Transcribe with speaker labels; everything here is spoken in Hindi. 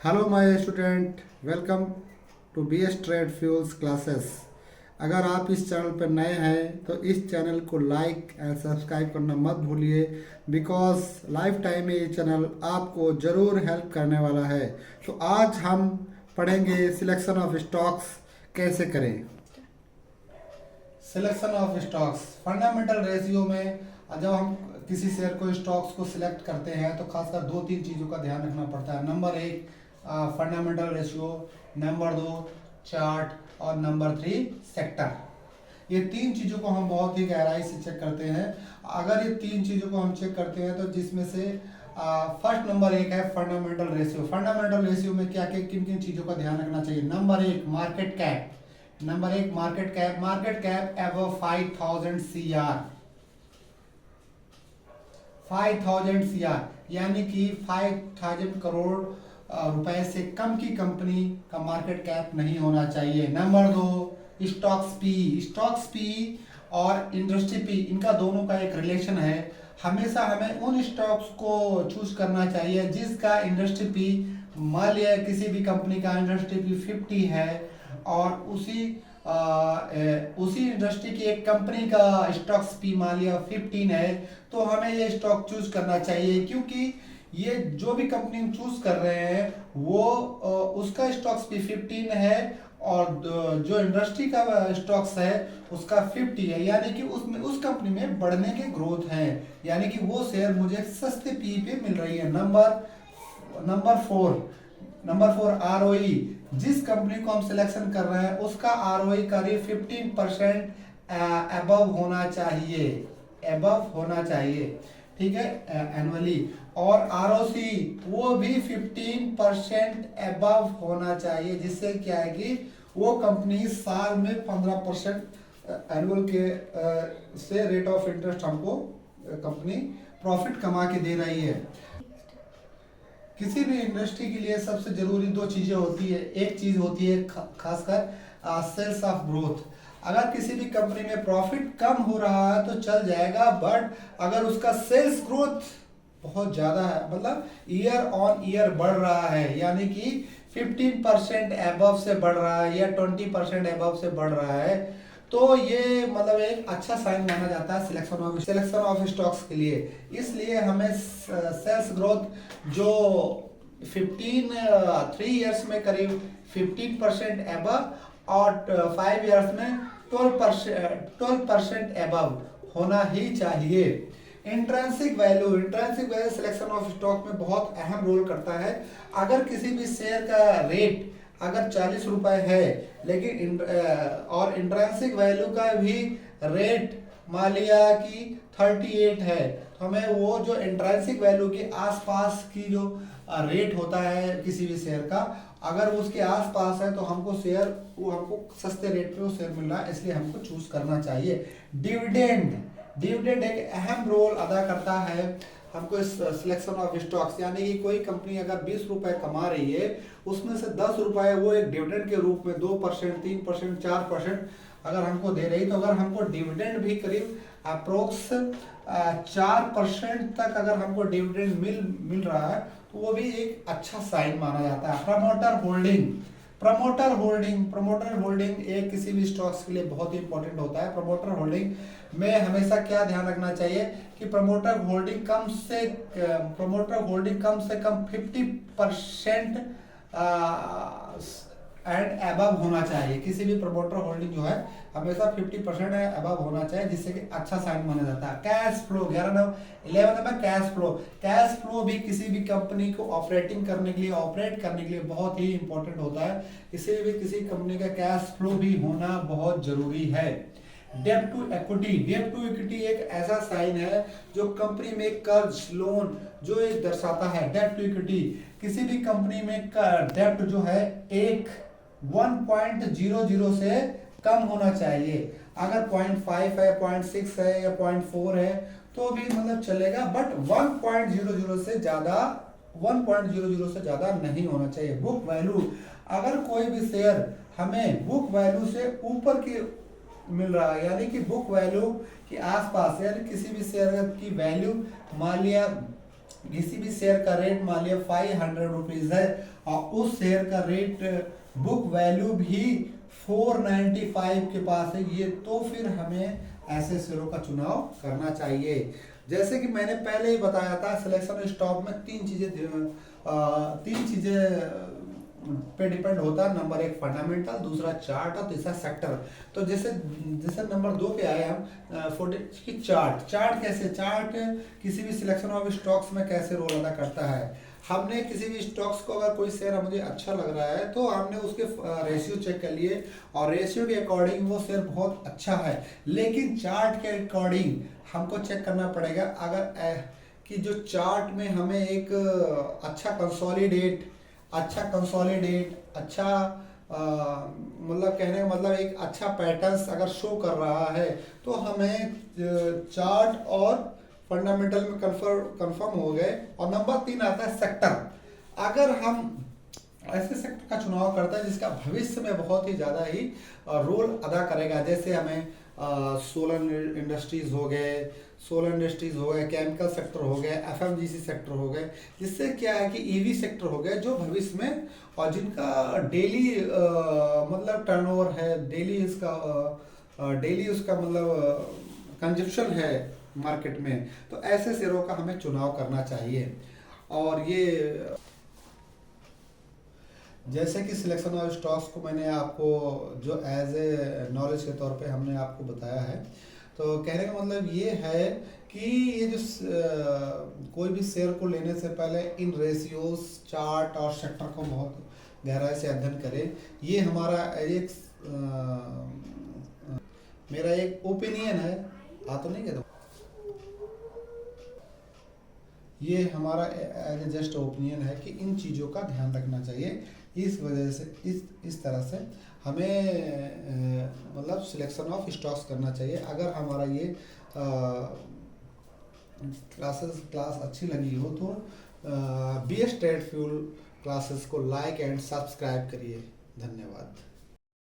Speaker 1: Hello my student, welcome to BS trade fuels classes. अगर आप इस चैनल पर नए हैं तो इस चैनल को लाइक एंड सब्सक्राइब करना मत भूलिए, बिकॉज लाइफ टाइम में ये चैनल आपको ज़रूर हेल्प करने वाला है। तो आज हम पढ़ेंगे सिलेक्शन ऑफ स्टॉक्स कैसे करें। Selection of stocks fundamental ratio में जब हम किसी शेयर को स्टॉक्स को सिलेक्ट करते हैं तो खासकर दो तीन चीज़ों का ध्यान रखना पड़ता है। नंबर एक फंडामेंटल रेशियो, नंबर दो चार्ट और नंबर थ्री सेक्टर। ये तीन चीज़ों को हम बहुत ही गहराई से चेक करते हैं। अगर ये तीन चीज़ों को हम चेक करते हैं तो जिसमें से फर्स्ट नंबर एक है फंडामेंटल रेशियो। फंडामेंटल रेशियो में क्या क्या किन किन चीज़ों का ध्यान रखना चाहिए। नंबर एक मार्केट कैप, नंबर एक market cap above 5000 CR, 5000 CR यानी कि 5000 करोड़ रुपए से कम की कंपनी का मार्केट कैप नहीं होना चाहिए। नंबर दो स्टॉक्स पी और इंडस्ट्री पी, इनका दोनों का एक रिलेशन है। हमेशा हमें उन स्टॉक्स को चूज करना चाहिए जिसका इंडस्ट्री पी, मान लिया किसी भी कंपनी का इंडस्ट्री पी 50 है और उसी इंडस्ट्री की एक कंपनी का स्टॉक्स पी मान लिया 15 है, तो हमें ये स्टॉक चूज करना चाहिए। क्योंकि ये जो भी कंपनी चूज कर रहे हैं वो उसका स्टॉक्स पी 15 है और जो इंडस्ट्री का स्टॉक्स है उसका 50 है, यानी कि उसमें उस कंपनी में बढ़ने के ग्रोथ है, यानी कि वो शेयर मुझे सस्ते पी पे मिल रही है। नंबर फोर ROE, जिस कंपनी को हम सिलेक्शन कर रहे हैं उसका ROE करीब 15% अबव होना चाहिए, ठीक है, एनुअली। और ROC वो भी 15% अबव होना चाहिए, जिससे क्या है कि वो कंपनी साल में 15% एनुअल के से रेट ऑफ इंटरेस्ट हमको कंपनी प्रॉफिट कमा के दे रही है। किसी भी इंडस्ट्री के लिए सबसे जरूरी दो चीजें होती है। एक चीज होती है खासकर सेल्स ऑफ ग्रोथ। अगर किसी भी कंपनी में प्रॉफिट कम हो रहा है तो चल जाएगा, बट अगर उसका सेल्स ग्रोथ बहुत ज्यादा है, मतलब ईयर ऑन ईयर बढ़ रहा है, यानी कि 15% अबव से बढ़ रहा है या 20% अबव से बढ़ रहा है, तो ये मतलब एक अच्छा साइन माना जाता है सिलेक्शन ऑफ स्टॉक्स के लिए। इसलिए हमें सेल्स ग्रोथ जो 3 इयर्स में करीब 15% अबव और 5 इयर्स में 12% अबव होना ही चाहिए। Intrinsic value selection of stock में बहुत अहम रोल करता है। अगर किसी भी शेयर का रेट अगर 40 रुपए है लेकिन और इंट्रिंसिक वैल्यू का भी रेट मान लिया कि 38 है, तो हमें वो जो इंट्रिंसिक वैल्यू के आसपास की जो रेट होता है किसी भी शेयर का, अगर उसके आसपास है तो हमको सस्ते रेट पे वो शेयर मिल रहा है, इसलिए हमको चूज करना चाहिए। डिविडेंड एक अहम रोल अदा करता है हमको इस सिलेक्शन ऑफ स्टॉक्स, यानी कि कोई कंपनी अगर 20 रुपए कमा रही है उसमें से 10 रुपए वो एक डिविडेंड के रूप में 2%, 3%, 4% अगर हमको दे रही, तो अगर हमको डिविडेंड भी करीब अप्रोक्स 4% तक अगर हमको डिविडेंड मिल रहा है तो वो भी एक अच्छा साइन माना जाता है। प्रमोटर होल्डिंग एक किसी भी स्टॉक्स के लिए बहुत ही इंपॉर्टेंट होता है। प्रमोटर होल्डिंग में हमेशा क्या ध्यान रखना चाहिए कि प्रमोटर होल्डिंग कम से कम 50% एंड अबव होना चाहिए। किसी भी प्रमोटर होल्डिंग जो है हमेशा 50% अबव होना चाहिए, जिससे कि अच्छा साइन माना जाता है। Cash flow 11 number cash flow भी किसी भी कंपनी को ऑपरेट करने के लिए बहुत ही इंपॉर्टेंट होता है। इसीलिए भी किसी कंपनी का कैश फ्लो भी होना बहुत जरूरी है। डेब्ट टू इक्विटी एक ऐसा साइन है जो कंपनी में कर्ज लोन जो एक दर्शाता है। डेब्ट टू इक्विटी किसी भी कंपनी में डेब्ट जो है 1.00 से कम होना चाहिए। अगर 0.5 है, 0.6 है या 0.4 है तो भी मतलब चलेगा, बट 1.00 से ज्यादा नहीं होना चाहिए। बुक वैल्यू, अगर कोई भी शेयर हमें बुक वैल्यू से ऊपर की मिल रहा है, यानी कि बुक वैल्यू के आसपास, यानी किसी भी शेयर की वैल्यू मान लिया किसी भी शेयर का रेट मान लिया 500 रुपीज है और उस शेयर का रेट बुक वैल्यू भी 495 के पास है, ये तो फिर हमें ऐसे शेयरों का चुनाव करना चाहिए। जैसे कि मैंने पहले ही बताया था, सिलेक्शन स्टॉक में तीन चीजें पे डिपेंड होता है। नंबर एक फंडामेंटल, दूसरा चार्ट और तीसरा सेक्टर। तो जैसे जैसे नंबर 2 पे आए हम की चार्ट कैसे, चार्ट किसी भी सिलेक्शन ऑफ स्टॉक्स में कैसे रोल अदा करता है। हमने किसी भी स्टॉक्स को, अगर कोई शेयर मुझे अच्छा लग रहा है तो हमने उसके रेशियो चेक कर लिए और रेशियो के अकॉर्डिंग वो शेयर बहुत अच्छा है, लेकिन चार्ट के अकॉर्डिंग हमको चेक करना पड़ेगा। अगर कि जो चार्ट में हमें एक अच्छा मतलब कहने का मतलब एक अच्छा पैटर्न्स अगर शो कर रहा है तो हमें चार्ट और फंडामेंटल में कंफर्म हो गए। और नंबर 3 आता है सेक्टर। अगर हम ऐसे सेक्टर का चुनाव करता है जिसका भविष्य में बहुत ही ज़्यादा ही रोल अदा करेगा, जैसे हमें सोलर इंडस्ट्रीज हो गए, केमिकल सेक्टर हो गए, एफएमजीसी सेक्टर हो गए, जिससे क्या है कि ईवी सेक्टर हो गए जो भविष्य में और जिनका डेली मतलब टर्नओवर है, डेली उसका मतलब कंजप्शन है मार्केट में, तो ऐसे शेयरों का हमें चुनाव करना चाहिए। और ये जैसे कि सिलेक्शन ऑफ स्टॉक्स को मैंने आपको जो एज ए नॉलेज के तौर पे हमने आपको बताया है, तो कहने का मतलब ये है कि ये जो कोई भी शेयर को लेने से पहले इन रेशियोज, चार्ट और सेक्टर को बहुत गहराई से अध्ययन करें। ये हमारा मेरा एक ओपिनियन है, तो नहीं कहता, ये हमारा एज ए जस्ट ओपिनियन है कि इन चीज़ों का ध्यान रखना चाहिए। इस वजह से इस तरह से हमें मतलब सिलेक्शन ऑफ स्टॉक्स करना चाहिए। अगर हमारा ये क्लास अच्छी लगी हो तो BS ट्रेड फ्यूल क्लासेस को लाइक एंड सब्सक्राइब करिए। धन्यवाद।